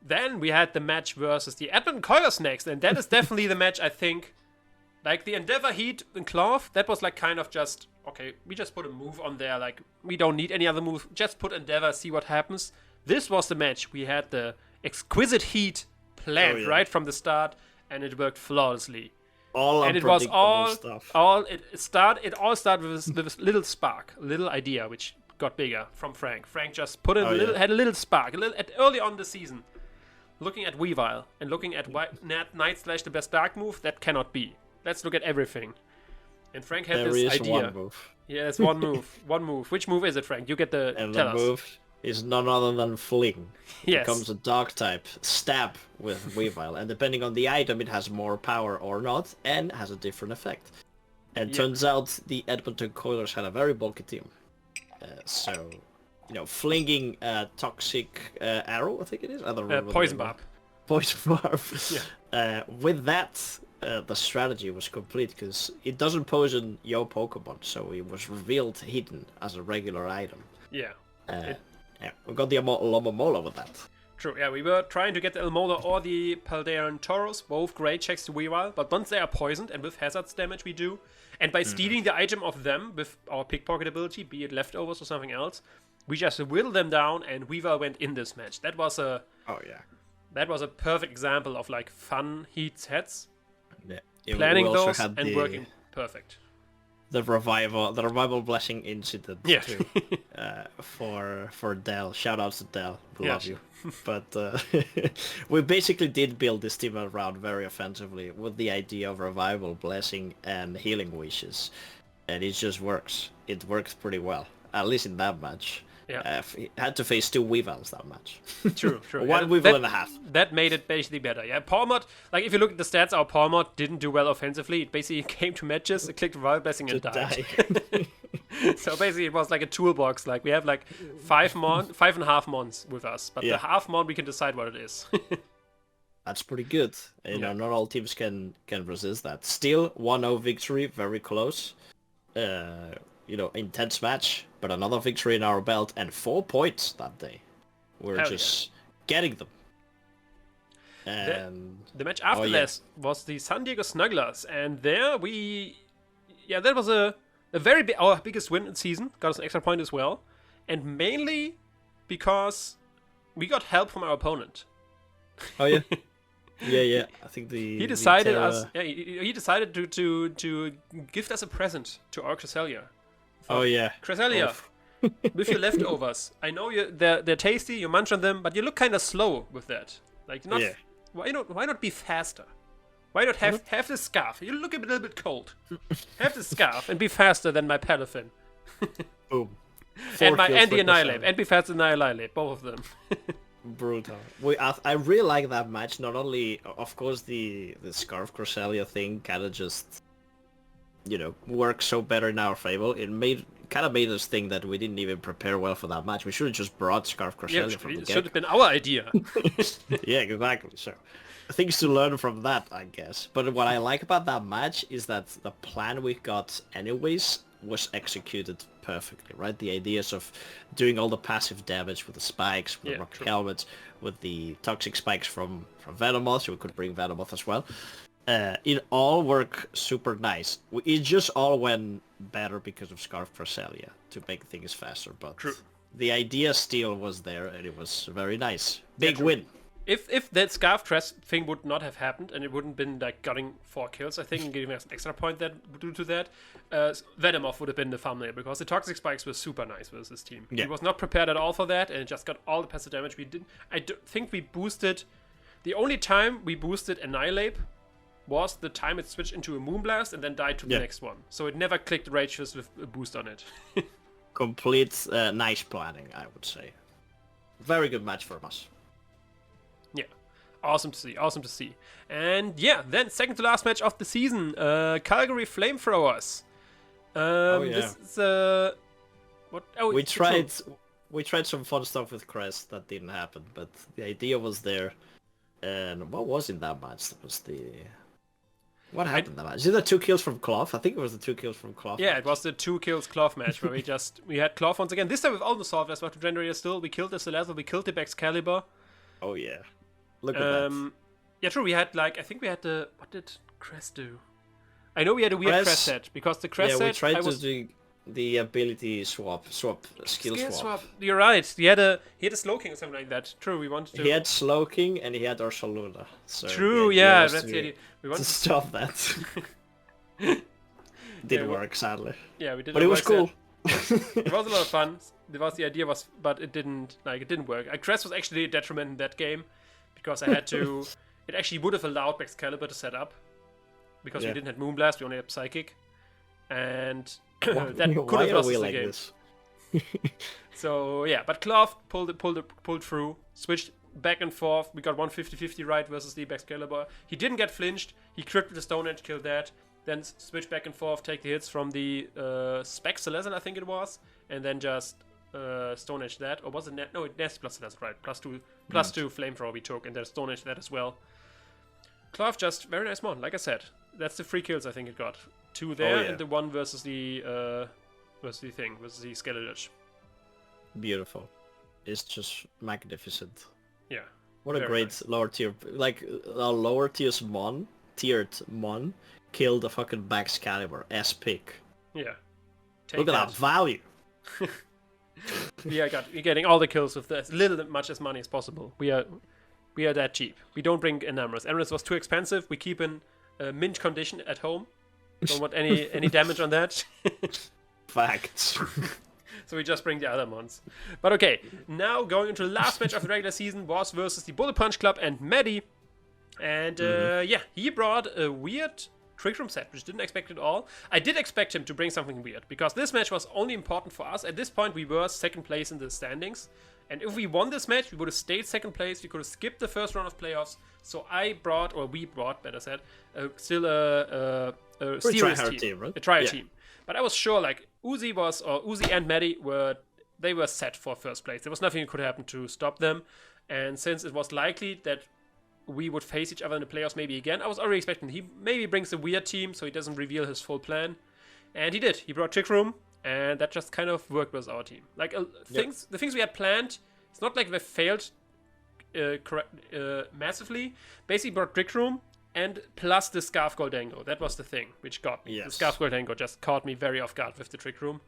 Then we had the match versus the Edmonton Coilers next, and that is definitely the match I think. Like the Endeavor Heat and Cloth, that was like kind of just, okay, we just put a move on there, like we don't need any other move, just put Endeavor, see what happens. This was the match. We had the exquisite heat planned right from the start, and it worked flawlessly. And it was stuff. It all started with this little spark, a little idea, which got bigger from Frank. Frank just put in had a little spark, early on the season. Looking at Weavile and looking at Night Slash, the best dark move, that cannot be. Let's look at everything. And Frank had this idea. One move. Yeah, it's one move. One move. Which move is it, Frank? You get the tell us. Move is none other than Fling. Yes. It becomes a dark type stab with Weavile, and depending on the item, it has more power or not, and has a different effect. And turns out the Edmonton Coilers had a very bulky team. So, flinging a toxic arrow, I think it is. I don't remember. Poison barb. Poison barb. Yeah. With that, the strategy was complete because it doesn't poison your Pokemon, so it was revealed hidden as a regular item. Yeah. We got the Lomomola with that. True, yeah, we were trying to get the Elmola or the Paldean Tauros, both great checks to Weavile, but once they are poisoned, and with Hazard's damage we do, and by stealing the item of them with our pickpocket ability, be it leftovers or something else, we just whittle them down, and Weavile went in this match. That was a perfect example of like fun heat sets, planning those and working perfect. The revival blessing incident too, for Dell. Shout outs to Dell, we love you. But we basically did build this team around very offensively with the idea of revival blessing and healing wishes, and it just works. It works pretty well, at least in that match. Yeah, had to face 2 Weaviles that match. True. One Weavile and a half. That made it basically better. Yeah, Pawmod, like if you look at the stats, our Pawmod didn't do well offensively. It basically came to matches, it clicked Revival Blessing and died. So basically it was like a toolbox. Like we have like 5.5 mons with us, but the half mon we can decide what it is. That's pretty good. Not all teams can resist that. Still 1-0 victory, very close. Intense match, but another victory in our belt and 4 points that day. We're getting them. And the match after this was the San Diego Snugglers, and there that was our biggest win in the season. Got us an extra point as well, and mainly because we got help from our opponent. Oh yeah. Yeah. I think he decided he decided to gift us a present to our Cresselia. Cresselia, with your leftovers. I know they're tasty, you munch on them, but you look kind of slow with that. Like, why not be faster? Why not have the scarf? You look a little bit cold. Have the scarf and be faster than my Palafin. Boom. And the Annihilate. And be faster than Annihilate. Both of them. Brutal. I really like that match. Not only, of course, the Scarf Cresselia thing kind of just, works so better in our favor. It kind of made us think that we didn't even prepare well for that match. We should have just brought Scarf Cresselia from the get. It should have been our idea. Yeah, exactly. So, things to learn from that, I guess. But what I like about that match is that the plan we got anyways was executed perfectly, right? The ideas of doing all the passive damage with the spikes, with the rocket helmets, with the toxic spikes from Venomoth, so we could bring Venomoth as well. It all worked super nice. It just all went better because of Scarf Cresselia to make things faster, but the idea still was there, and it was very nice. Big win. If that Scarf Crest thing would not have happened, and it wouldn't been like getting 4 kills, I think, and giving us an extra point due to that, Venomoth would have been the thumbnail, because the toxic spikes were super nice versus this team. He was not prepared at all for that, and it just got all the passive damage. I think we boosted. The only time we boosted Annihilate was the time it switched into a Moonblast and then died to the next one. So it never clicked Rage Fist with a boost on it. Complete nice planning, I would say. Very good match from us. Yeah, awesome to see. And yeah, then second to last match of the season, Calgary Flamethrowers. This is what? Oh, we tried some fun stuff with Crest that didn't happen, but the idea was there. And what was in that match? That was what happened in that match? Is it the 2 kills from Clough? I think it was the 2 kills from Clough. Yeah, it was the 2 kills Clough match where we had Clough once again. This time with all the solvers, but Generator still. We killed the Celeste, we killed the Excalibur. Oh yeah. Look at that. Yeah, true. We had I think we had the. What did Crest do? I know we had a weird Crest set because the Crest set. Yeah, we tried to do the ability skill swap. You're right. He had a Slow King or something like that. True. We wanted to. He had Slow King and he had Ursaluna. So true. Yeah, that's the idea. We wanted to stop that. Didn't work, sadly. Yeah, we did. But it was cool. It was a lot of fun. The idea was, but it didn't work. Crest was actually a detriment in that game. Because I had to... It actually would have allowed Excalibur to set up. Because we didn't have Moonblast, we only had Psychic. And that could have lost us the game. This? So, yeah. But Clough pulled through. Switched back and forth. We got 150-50 right versus the Excalibur. He didn't get flinched. He crit with the Stone Edge, killed that. Then switch back and forth, take the hits from the Spec Celeste, I think it was. And then just... Stone Edge that, or was it net? No, it Nest plus that's right. Plus two Flamethrower we took, and then Stone Edge that as well. Clough just very nice mon, like I said. That's the 3 kills I think it got. 2 there, and the 1 versus the Skeletich. Beautiful. It's just magnificent. Yeah. What a great nice. Lower tier, like a lower tiered mon killed a fucking Excalibur S-pick. Yeah. Look at that value. We're getting all the kills with as little much as money as possible. We are that cheap. We don't bring Enamorous. Enamorous was too expensive. We keep in mint condition at home. Don't want any damage on that. Facts. So we just bring the other mons. But okay, now going into the last match of the regular season was versus the Bullet Punch Club and Maddie. And he brought a weird Trick Room set, which didn't expect at all. I did expect him to bring something weird, because this match was only important for us. At this point, we were second place in the standings. And if we won this match, we would have stayed second place. We could have skipped the first round of playoffs. So we brought, better said, still a serious team. Right? A try team. But I was sure, like, Uzi and Maddie were set for first place. There was nothing that could happen to stop them. And since it was likely that we would face each other in the playoffs maybe again, I was already expecting he maybe brings a weird team so he doesn't reveal his full plan. And he did. He brought Trick Room, and that just kind of worked with our team. Like, the things we had planned, it's not like they failed massively. Basically brought Trick Room, and plus the Scarf Goldango. That was the thing which got me. Yes. The Scarf Goldango just caught me very off guard with the Trick Room.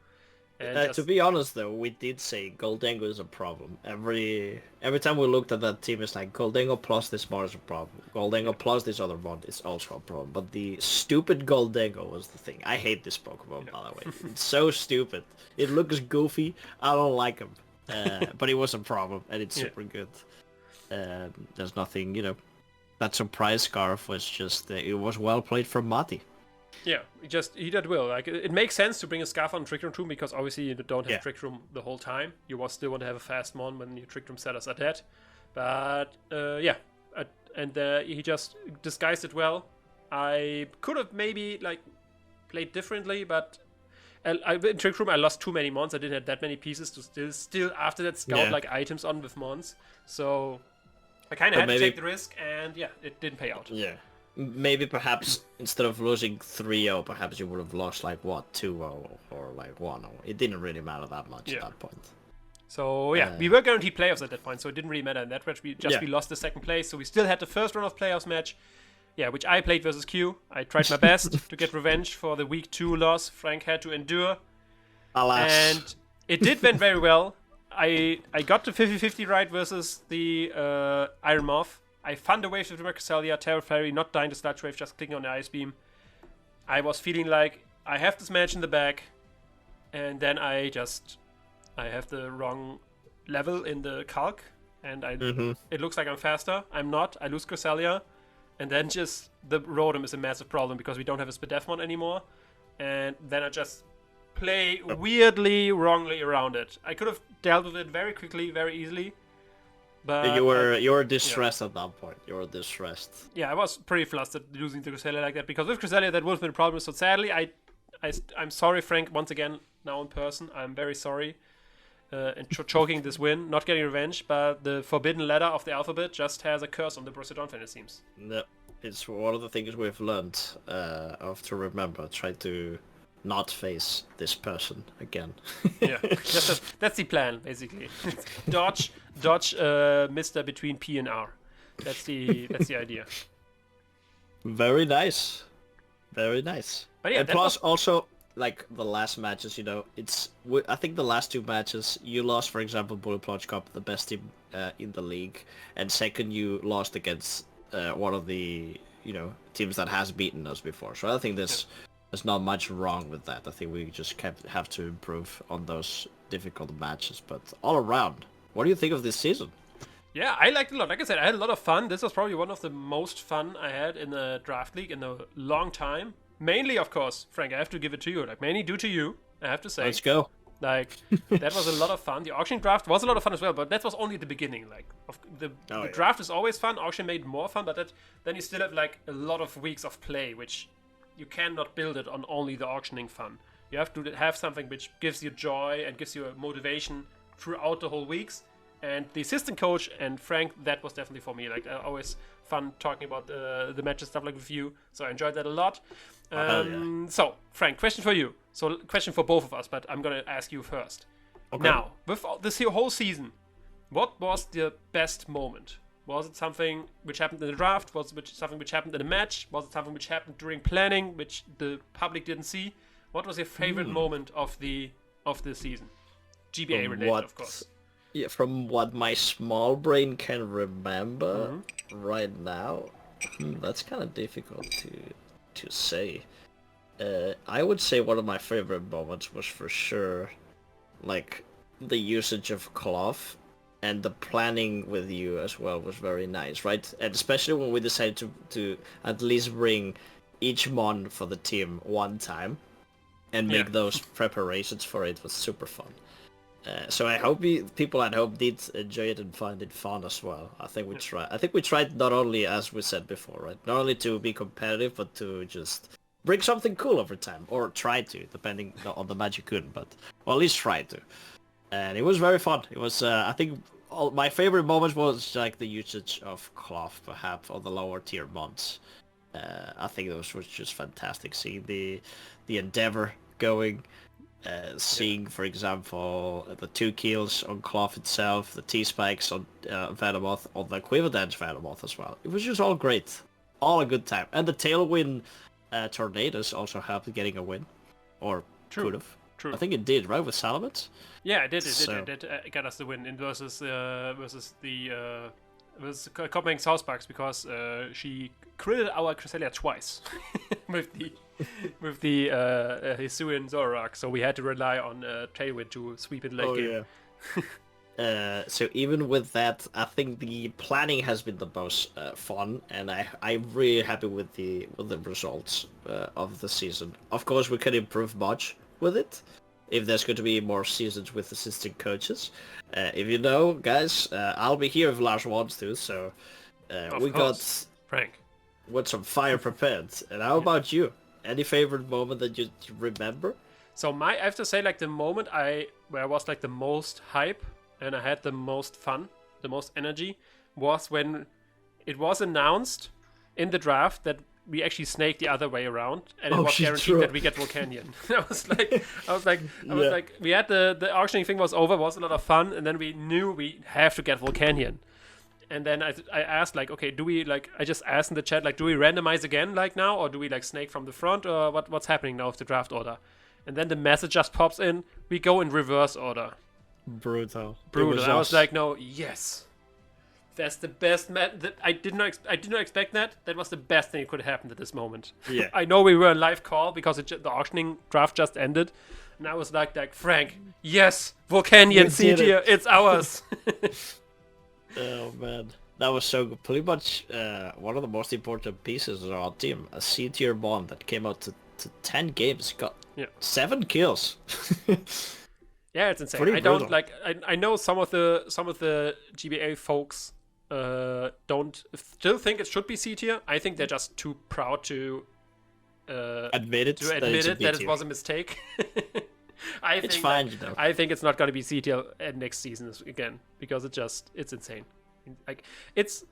To be honest, though, we did say Goldango is a problem. Every time we looked at that team, it's like Goldango plus this mod is a problem. Goldango plus this other mod is also a problem. But the stupid Goldango was the thing. I hate this Pokemon, by the way. It's so stupid. It looks goofy. I don't like him. But it was a problem, and it's super good. There's nothing, that surprise scarf was just it was well played from Mati. Yeah, he did well. Like it makes sense to bring a scarf on Trick Room too, because obviously you don't have Trick Room the whole time. You will still want to have a fast mon when your Trick Room setters are dead. But he just disguised it well. I could have maybe like played differently, but in Trick Room I lost too many mons. I didn't have that many pieces to still after that scout like items on with mons. So I kind of had to take the risk, and it didn't pay out. Yeah. Maybe perhaps instead of losing 3-0, perhaps you would have lost like 2-0 or like 1-0. It didn't really matter that much at that point. So we were guaranteed playoffs at that point, so it didn't really matter in that match. We lost the second place, so we still had the first round of playoffs match. Yeah, which I played versus Q. I tried my best to get revenge for the week 2 loss Frank had to endure. Alas. And it did went very well. I got the 50-50 right versus the Iron Moth. I found the waves with the Cresselia, Terror Fairy, not dying to Sludge Wave, just clicking on the Ice Beam. I was feeling like I have this match in the bag, and then I have the wrong level in the calc, and it looks like I'm faster. I'm not. I lose Cresselia, and then just the Rotom is a massive problem because we don't have a Spadefmon anymore, and then I just play weirdly, wrongly around it. I could have dealt with it very quickly, very easily. But you were distressed at that point. You were distressed. Yeah, I was pretty flustered losing to Cresselia like that, because with Cresselia that would have been a problem. So sadly, I'm sorry, Frank, once again, now in person. I'm very sorry. And choking this win, not getting revenge, but the forbidden letter of the alphabet just has a curse on the Borussia Donphan, it seems. No, it's one of the things we've learned of to remember. Try to not face this person again. Yeah, that's the plan, basically. Dodge Mr. between P and R. That's the idea. Very nice. Very nice. But yeah, and plus also, like, the last matches, I think the last 2 matches, you lost, for example, Bullet Plunge Cup, the best team in the league, and second, you lost against one of the, teams that has beaten us before. So I think there's not much wrong with that. I think we just have to improve on those difficult matches. But all around, what do you think of this season? Yeah, I liked it a lot. Like I said, I had a lot of fun. This was probably one of the most fun I had in the draft league in a long time. Mainly, of course, Frank, I have to give it to you. Like, mainly due to you, I have to say. Let's go. Like, that was a lot of fun. The auction draft was a lot of fun as well, but that was only the beginning. Like, the draft is always fun. Auction made more fun, but then you still have, like, a lot of weeks of play, which you cannot build it on only the auctioning fun. You have to have something which gives you joy and gives you a motivation throughout the whole weeks. And the assistant coach and Frank, that was definitely for me. Like, always fun talking about the matches, stuff like with you. So I enjoyed that a lot. So, Frank, question for you. So, question for both of us, but I'm going to ask you first. Okay. Now, with this whole season, what was the best moment? Was it something which happened in the draft? Was it something which happened in a match? Was it something which happened during planning, which the public didn't see? What was your favorite moment of the season? GBA related, of course. Yeah, from what my small brain can remember right now, that's kind of difficult to say. I would say one of my favorite moments was for sure, like, the usage of cloth. And the planning with you as well was very nice, right? And especially when we decided to at least bring each mon for the team one time and make those preparations for it was super fun. So I hope people at home did enjoy it and find it fun as well. I think we tried not only, as we said before, right? Not only to be competitive, but to just bring something cool over time, or try to, depending on the match you couldn't, but well, at least try to. And it was very fun. It was, I think, my favorite moments was like the usage of cloth, perhaps, on the lower tier mons. I think those was just fantastic. Seeing the Endeavor going, seeing, for example, the 2 kills on cloth itself, the T-spikes on Venomoth, on the Quiver Dance Venomoth as well. It was just all great. All a good time. And the Tailwind Tornadoes also helped getting a win. Or could have. True. I think it did, right, with Salamence? Yeah, it did. It did get us the win in versus the Copenhagen Sawsbucks, because she critted our Cresselia twice with the Hisuian Zoroark, so we had to rely on Tailwind to sweep it late game. Yeah. So even with that, I think the planning has been the most fun, and I'm really happy with the results of the season. Of course, we can improve much with it if there's going to be more seasons with assistant coaches. If you know, guys, I'll be here if Lars wants to. So we got Frank with some fire prepared. And how about you? Any favorite moment that you remember? So I have to say, like, the moment where I was like the most hype and I had the most fun, the most energy, was when it was announced in the draft that we actually snaked the other way around, and it was guaranteed that we get Volcanion. I was like, we had the auctioning thing was over, was a lot of fun, and then we knew we have to get Volcanion. And then I asked, like, okay, do we, like, I just asked in the chat, like, do we randomize again, like, now, or do we, like, snake from the front, or what's happening now with the draft order? And then the message just pops in, we go in reverse order. Brutal. I was like, no, yes. That's the best I did not expect that. That was the best thing that could have happened at this moment. Yeah. I know we were in live call because the auctioning draft just ended. And I was like, Frank, yes, Volcanion C tier, it's ours. Oh man, that was so good. Pretty much one of the most important pieces of our team, a C tier bond that came out to 10 games, got 7 kills. Yeah, it's insane. Pretty I don't like. I know some of the GBA folks don't still think it should be C tier. I think they're just too proud to admit it that it was a mistake. It's fine, though. I think it's not going to be C tier at next season again because it's insane. Like, it's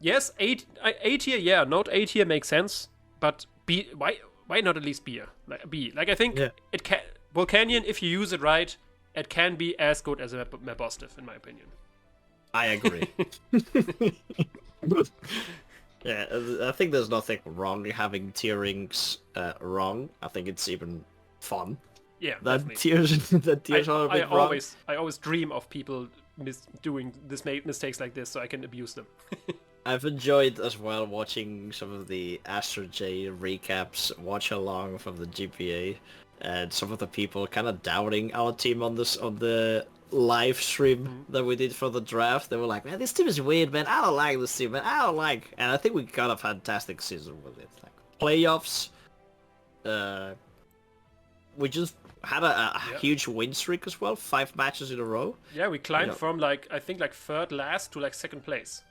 A tier, yeah, not A tier makes sense, but B, why not at least B? Like B. Like, I think it can Volcanion, if you use it right, it can be as good as a Mabostif, in my opinion. I agree. Yeah, I think there's nothing wrong having tierings wrong. I think it's even fun. Yeah, that tiers are a bit wrong. I always dream of people doing mistakes like this, so I can abuse them. I've enjoyed as well watching some of the Astro J recaps, watch along from the GPA, and some of the people kind of doubting our team on the live stream that we did for the draft. They were like, man, this team is weird, man. I don't like this team, man. I don't like. And I think we got a fantastic season with it. Like, playoffs, we just had a huge win streak as well. 5 matches in a row. Yeah, we climbed from I think third last to second place.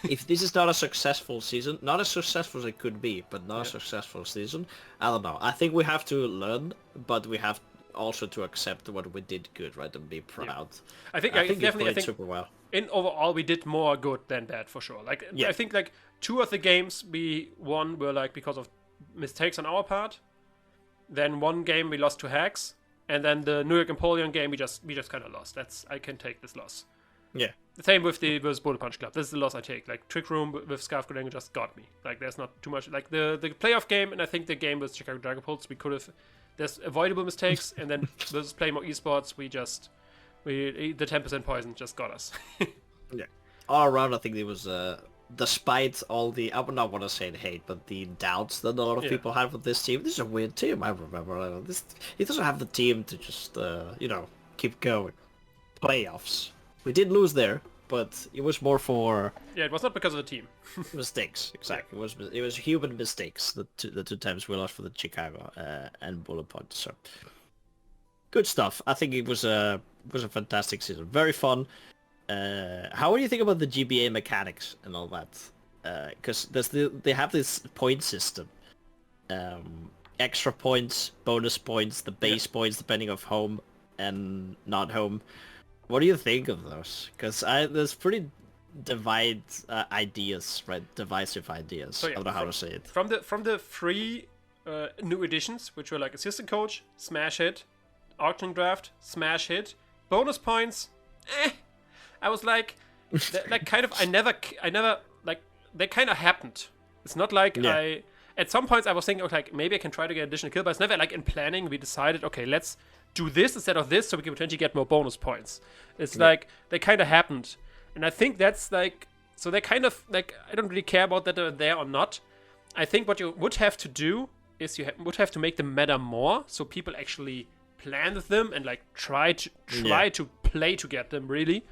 If this is not a successful season, not as successful as it could be, but not a successful season, I don't know. I think we have to learn, but we have also to accept what we did good, right, and be proud. I think super well. In overall, we did more good than bad for sure. I think 2 of the games we won were because of mistakes on our part. Then 1 game we lost to hacks, and then the New York Empoleon game we just kind of lost. I can take this loss. Yeah. The same with the Bullet Punch Club. This is the loss I take. Trick Room with Scarf Grenade just got me. There's not too much. The playoff game, and I think the game with Chicago Dragapults, we could have. There's avoidable mistakes, and then versus Play More Esports, the 10% poison just got us. Yeah. All around, I think it was despite all the, I would not want to say hate, but the doubts that a lot of people have with this team. This is a weird team. I remember it doesn't have the team to just keep going. Playoffs. We did lose there, but it was more for... Yeah, it was not because of the team. mistakes, exactly. It was human mistakes, the two times we lost for the Chicago and Bullet Punch. So, good stuff. I think it was a fantastic season. Very fun. How do you think about the GBA mechanics and all that? Because they have this point system. Extra points, bonus points, the base points depending on home and not home. What do you think of those? Because there's pretty divisive ideas. So, I don't know how to say it. From the 3 new additions, which were assistant coach, smash hit, auctioning draft, smash hit, bonus points, I was I never they kind of happened. It's not at some points I was thinking, okay, maybe I can try to get additional kill, but it's never in planning we decided, okay, let's do this instead of this so we can potentially get more bonus points. It's they kind of happened. And I think that's so they kind of I don't really care about that they're there or not. I think what you would have to do is you would have to make them matter more so people actually plan with them and try to play to get them really.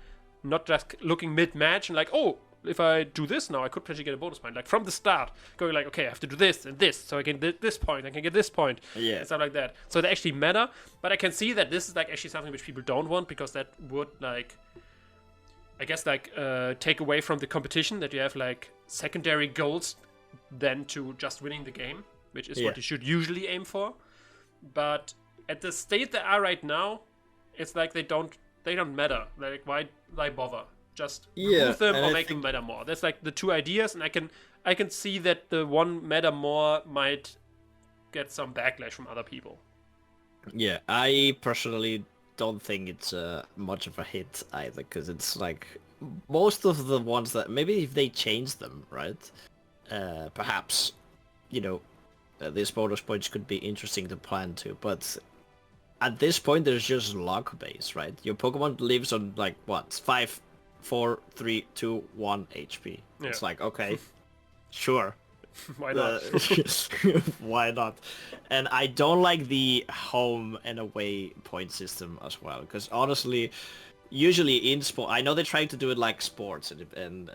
not just looking mid-match and like, oh, if I do this now, I could potentially get a bonus point. Like from the start, going like, okay, I have to do this and this, so I can get this point, I can get this point, and stuff like that. So they actually matter. But I can see that this is like actually something which people don't want, because that would like, I guess like take away from the competition, that you have like secondary goals than to just winning the game, which is what you should usually aim for. But at the state they are right now, it's like they don't matter. Like why bother? Just remove them or make them matter more. That's like the two ideas, and I can see that the one matter more might get some backlash from other people. Yeah, I personally don't think it's much of a hit either, because it's like most of the ones that maybe if they change them, right? Perhaps, these bonus points could be interesting to plan to, but at this point there's just luck base, right? Your Pokemon lives on like what, 5, 4, 3, 2, 1 HP. Yeah. It's like, okay, sure. Why not? Why not? And I don't like the home and away point system as well, because honestly, usually in sport, I know they're trying to do it like sports, and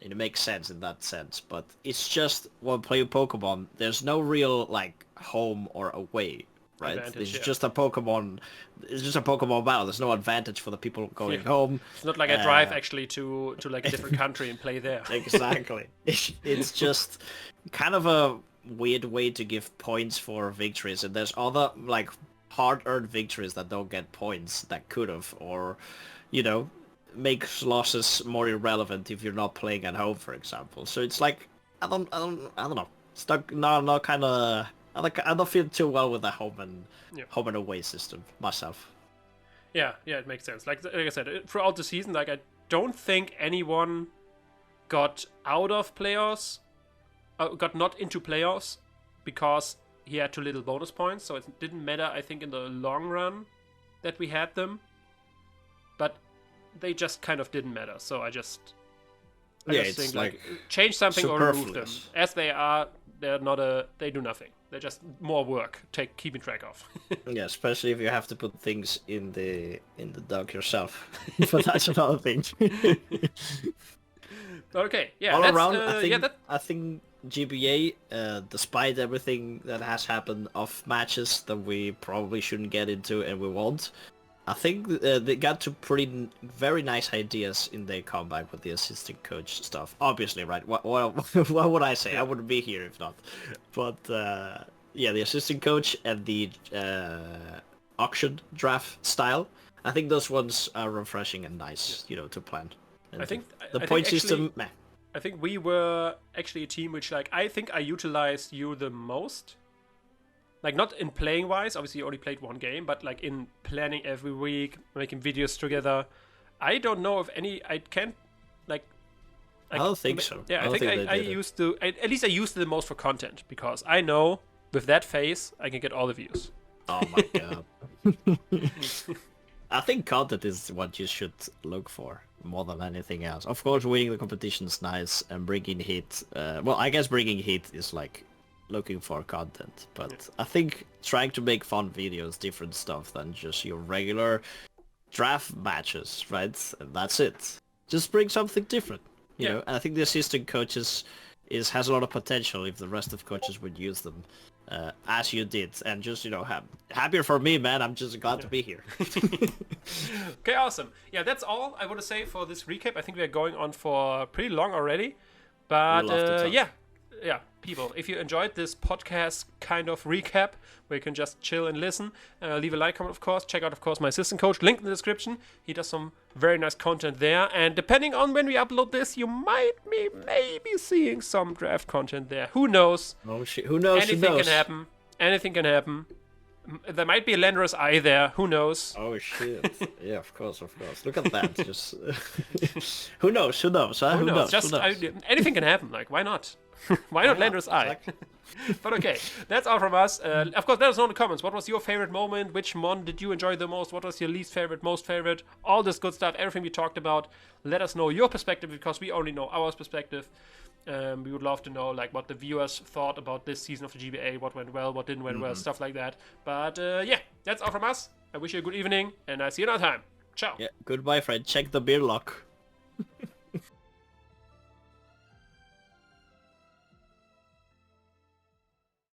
it makes sense in that sense, but it's just when playing Pokemon, there's no real like home or away. Right, it's just a Pokemon. It's just a Pokemon battle. There's no advantage for the people going home. It's not like I drive actually to like a different country and play there. Exactly. It's just kind of a weird way to give points for victories, and there's other like hard-earned victories that don't get points that could have, or makes losses more irrelevant if you're not playing at home, for example. So it's like I don't know. Stuck. Not kind of. I don't feel too well with the home and away system myself. Yeah, it makes sense. Like I said, throughout the season, like I don't think anyone got out of playoffs, got not into playoffs, because he had too little bonus points. So it didn't matter, I think, in the long run that we had them, but they just kind of didn't matter. So I just think like change something or remove them as they are. They do nothing. They're just more work keeping track of. Yeah, especially if you have to put things in the dock yourself. But that's another thing. Okay, yeah. All around, I think GBA, despite everything that has happened off matches that we probably shouldn't get into and we won't, I think they got to very nice ideas in their comeback with the assistant coach stuff. Obviously, right? What would I say? I wouldn't be here if not. But the assistant coach and the auction draft style, I think those ones are refreshing and nice, to plan. And I think the point system. Meh. I think we were actually a team which, like, I think I utilized you the most. Like, not in playing wise, obviously you only played one game, but like in planning every week, making videos together. I don't know if I don't think so. Yeah, I think I used to, at least I used it the most for content, because I know with that face, I can get all the views. Oh my god. I think content is what you should look for more than anything else. Of course, winning the competition is nice, and bringing heat. I guess bringing heat is like looking for content, but I think trying to make fun videos, different stuff than just your regular draft matches, right? And that's it. Just bring something different, you know. And I think the assistant coaches has a lot of potential if the rest of coaches would use them as you did, and just happier for me, man. I'm just glad to be here. Okay, awesome. Yeah, that's all I want to say for this recap. I think we are going on for pretty long already, but yeah, people, if you enjoyed this podcast kind of recap where you can just chill and listen, leave a like, comment, of course. Check out, of course, my assistant coach, link in the description. He does some very nice content there, and depending on when we upload this, you might be maybe seeing some draft content there. Who knows? Oh shit! Who knows? Anything can happen. Anything can happen. There might be a Landorus eye there. Who knows? Oh shit! Yeah, of course. Look at that. Just who knows? Who knows? Huh? Who knows? Just anything can happen. Like, why not? Why not Landorus eye? Exactly. But okay, that's all from us. Of course, let us know in the comments. What was your favorite moment? Which mon did you enjoy the most? What was your least favorite, most favorite? All this good stuff, everything we talked about. Let us know your perspective, because we only know our perspective. We would love to know what the viewers thought about this season of the GBA, what went well, what didn't went well, stuff like that. But yeah, that's all from us. I wish you a good evening, and I see you another time. Ciao. Yeah, goodbye, friend. Check the beer lock.